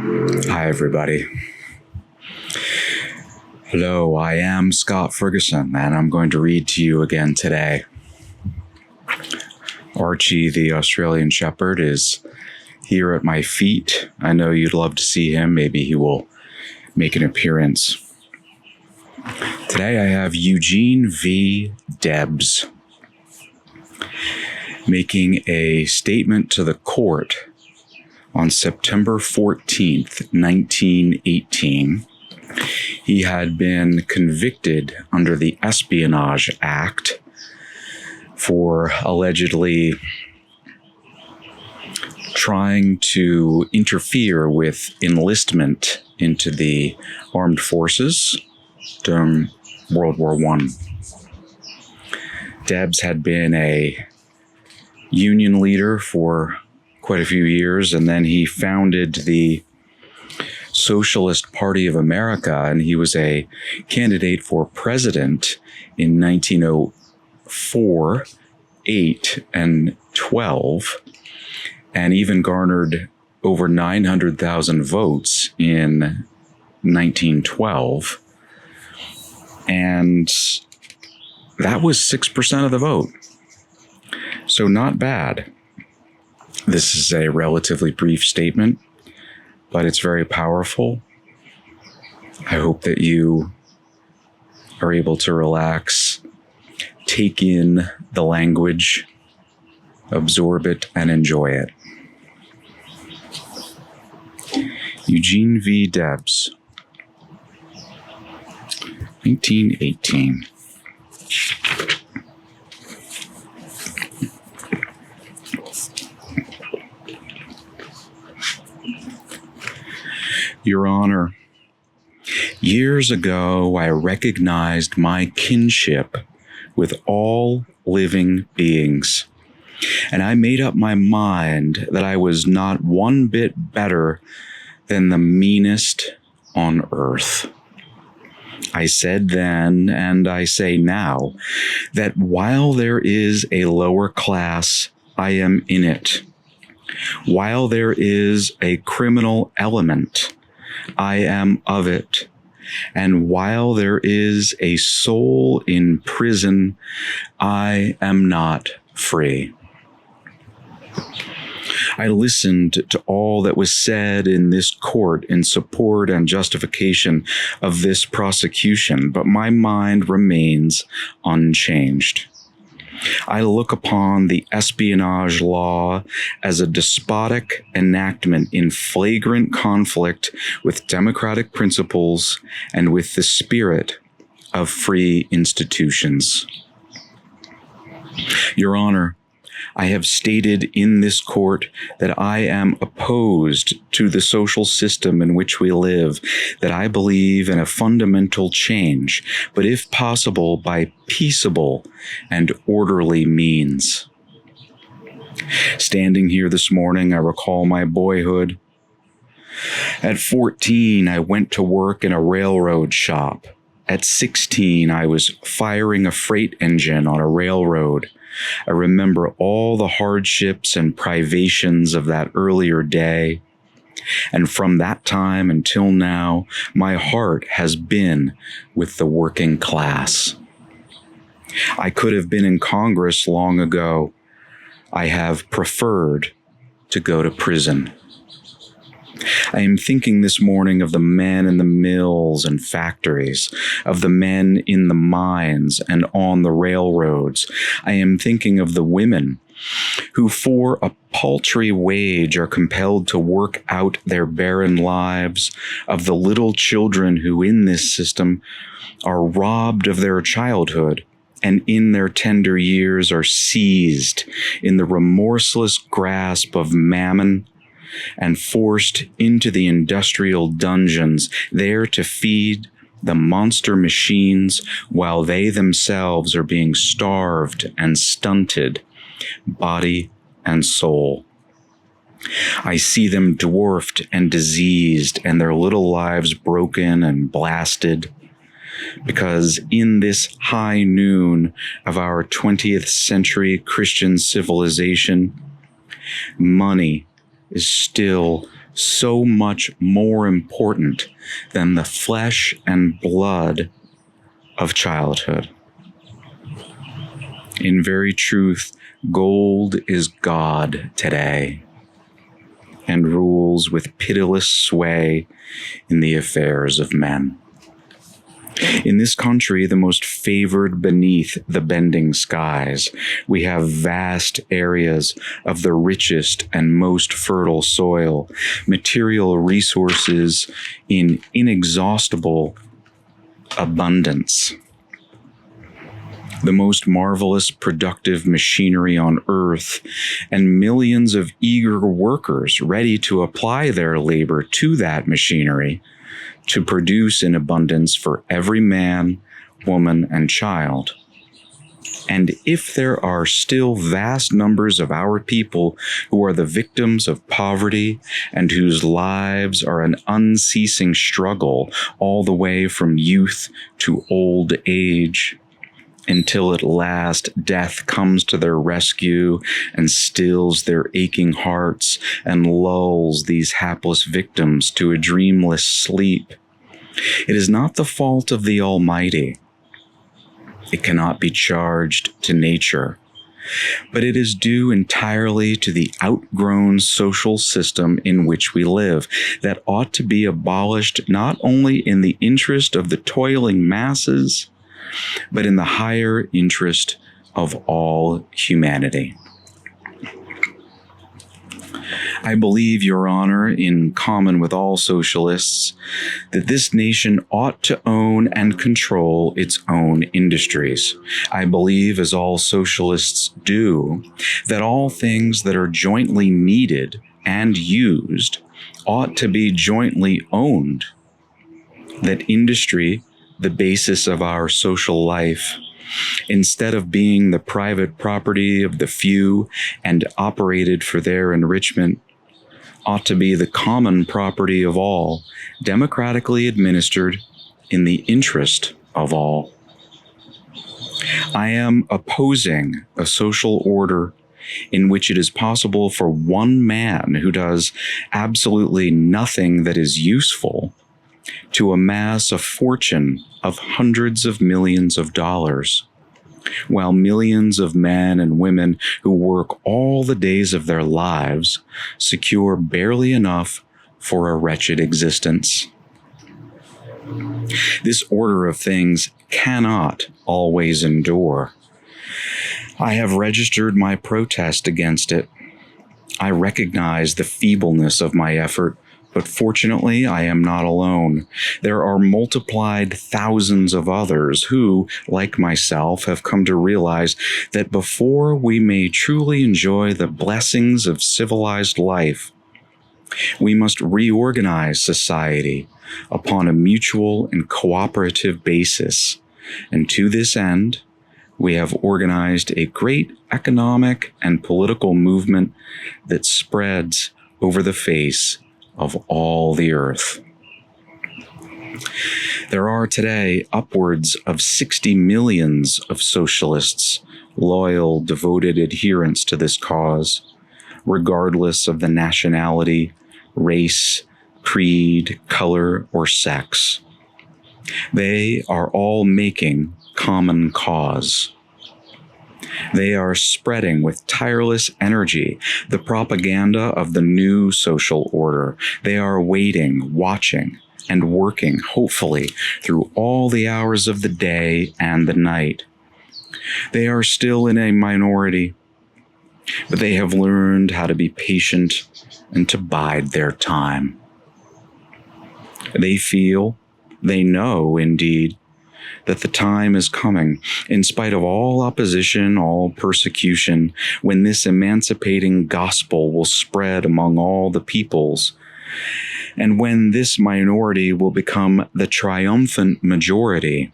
Hi, everybody. Hello, I am Scott Ferguson, and I'm going to read to you again today. Archie, the Australian Shepherd, is here at my feet. I know you'd love to see him. Maybe he will make an appearance. Today I have Eugene V. Debs making a statement to the court on September 14th, 1918. He had been convicted under the Espionage Act for allegedly trying to interfere with enlistment into the armed forces during World War I. Debs had been a union leader for quite a few years, and then he founded the Socialist Party of America, and he was a candidate for president in 1904, 8, and 12, and even garnered over 900,000 votes in 1912. And that was 6% of the vote. So not bad. This is a relatively brief statement, but it's very powerful. I hope that you are able to relax, take in the language, absorb it, and enjoy it. Eugene V. Debs, 1918. Your Honor, years ago I recognized my kinship with all living beings, and I made up my mind that I was not one bit better than the meanest on earth. I said then, and I say now, that while there is a lower class, I am in it. While there is a criminal element, I am of it. And while there is a soul in prison, I am not free. I listened to all that was said in this court in support and justification of this prosecution, but my mind remains unchanged. I look upon the espionage law as a despotic enactment in flagrant conflict with democratic principles and with the spirit of free institutions. Your Honor, I have stated in this court that I am opposed to the social system in which we live, that I believe in a fundamental change, but if possible, by peaceable and orderly means. Standing here this morning, I recall my boyhood. At 14, I went to work in a railroad shop. At 16, I was firing a freight engine on a railroad. I remember all the hardships and privations of that earlier day. And from that time until now, my heart has been with the working class. I could have been in Congress long ago. I have preferred to go to prison. I am thinking this morning of the men in the mills and factories, of the men in the mines and on the railroads. I am thinking of the women who for a paltry wage are compelled to work out their barren lives, of the little children who in this system are robbed of their childhood and in their tender years are seized in the remorseless grasp of mammon and forced into the industrial dungeons, there to feed the monster machines while they themselves are being starved and stunted, body and soul. I see them dwarfed and diseased and their little lives broken and blasted, because in this high noon of our 20th century Christian civilization, money is still so much more important than the flesh and blood of childhood. In very truth, gold is God today and rules with pitiless sway in the affairs of men. In this country, the most favored beneath the bending skies, we have vast areas of the richest and most fertile soil, material resources in inexhaustible abundance, the most marvelous productive machinery on earth, and millions of eager workers ready to apply their labor to that machinery to produce in abundance for every man, woman, and child. And if there are still vast numbers of our people who are the victims of poverty and whose lives are an unceasing struggle all the way from youth to old age, until at last death comes to their rescue and stills their aching hearts and lulls these hapless victims to a dreamless sleep. It is not the fault of the Almighty. It cannot be charged to nature, but it is due entirely to the outgrown social system in which we live that ought to be abolished not only in the interest of the toiling masses, but in the higher interest of all humanity. I believe, Your Honor, in common with all socialists, that this nation ought to own and control its own industries. I believe, as all socialists do, that all things that are jointly needed and used ought to be jointly owned, that industry, the basis of our social life, instead of being the private property of the few and operated for their enrichment, ought to be the common property of all, democratically administered in the interest of all. I am opposing a social order in which it is possible for one man who does absolutely nothing that is useful to amass a fortune of hundreds of millions of dollars, while millions of men and women who work all the days of their lives secure barely enough for a wretched existence. This order of things cannot always endure. I have registered my protest against it. I recognize the feebleness of my effort, but fortunately, I am not alone. There are multiplied thousands of others who, like myself, have come to realize that before we may truly enjoy the blessings of civilized life, we must reorganize society upon a mutual and cooperative basis. And to this end, we have organized a great economic and political movement that spreads over the face of all the earth. There are today upwards of 60 millions of socialists, loyal, devoted adherents to this cause, regardless of the nationality, race, creed, color, or sex. They are all making common cause. They are spreading with tireless energy the propaganda of the new social order. They are waiting, watching, and working hopefully through all the hours of the day and the night. They are still in a minority, but they have learned how to be patient and to bide their time. They feel, they know indeed, that the time is coming, in spite of all opposition, all persecution, when this emancipating gospel will spread among all the peoples, and when this minority will become the triumphant majority,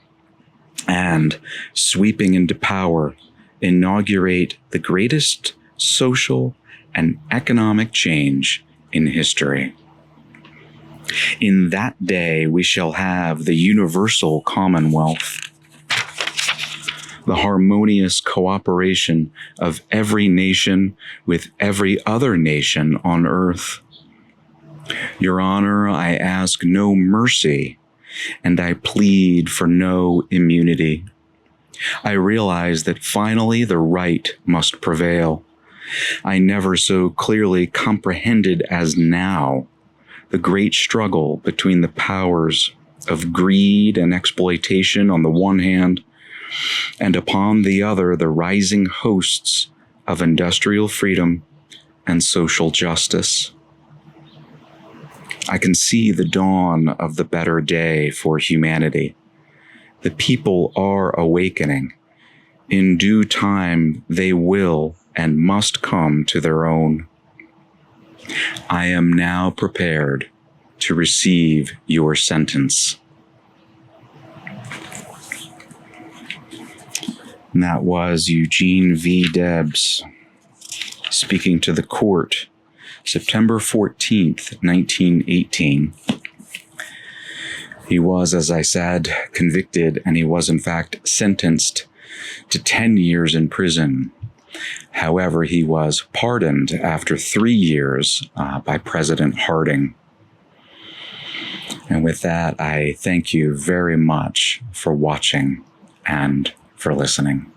and, sweeping into power, inaugurate the greatest social and economic change in history. In that day, we shall have the universal commonwealth, the harmonious cooperation of every nation with every other nation on earth, Your Honor, I ask no mercy, and I plead for no immunity. I realize that finally the right must prevail. I never so clearly comprehended as now the great struggle between the powers of greed and exploitation on the one hand, and upon the other the rising hosts of industrial freedom and social justice. I can see the dawn of the better day for humanity. The people are awakening. In due time, they will and must come to their own. I am now prepared to receive your sentence. And that was Eugene V. Debs speaking to the court, September 14th, 1918. He was, as I said, convicted, and he was in fact sentenced to 10 years in prison. However, he was pardoned after 3 years by President Harding. And with that, I thank you very much for watching and for listening.